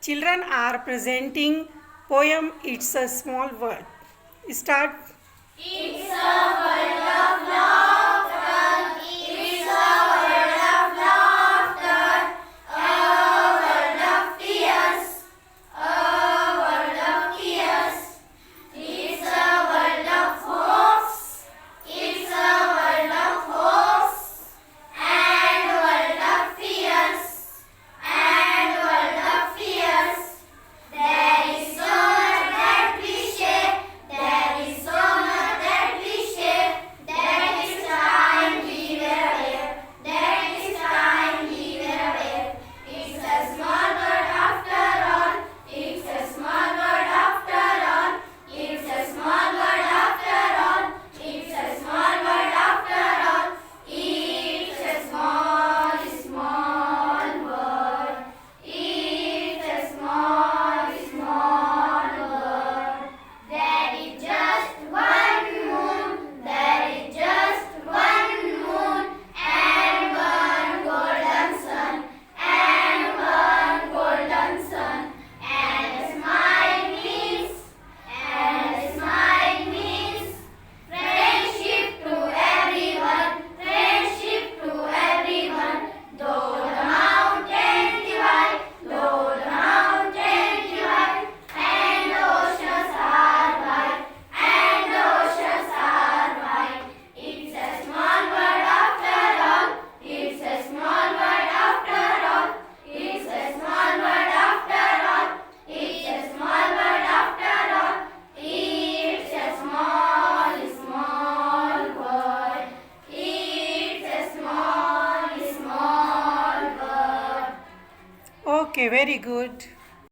Children are presenting poem It's a Small World. Start. It's a world of laughter. It's a world of laughter. A world of tears. A world of tears. It's a world of hopes. It's a world of hopes. And world of fears. And world of fears. There is so much that we share. There is so much that we share. That is time we were aware. That is time we were aware. It's a small word after all. It's a small word after all. It's a small word after all. It's a small word after all. It's a small, small word. It's a small, small word. There is just one moon. There is just one moon. And one golden sun. And one golden sun. And a smile means. And a smile means. Friendship to everyone. Friendship to everyone. Though the mountain divide. Though the mountain divide. And the oceans are wide. And the oceans are wide. It's a small word after all. It's a small word after all. It's a small word after all. It's a small word after all. It's a small, small word. It's a small, small word. Okay, very good.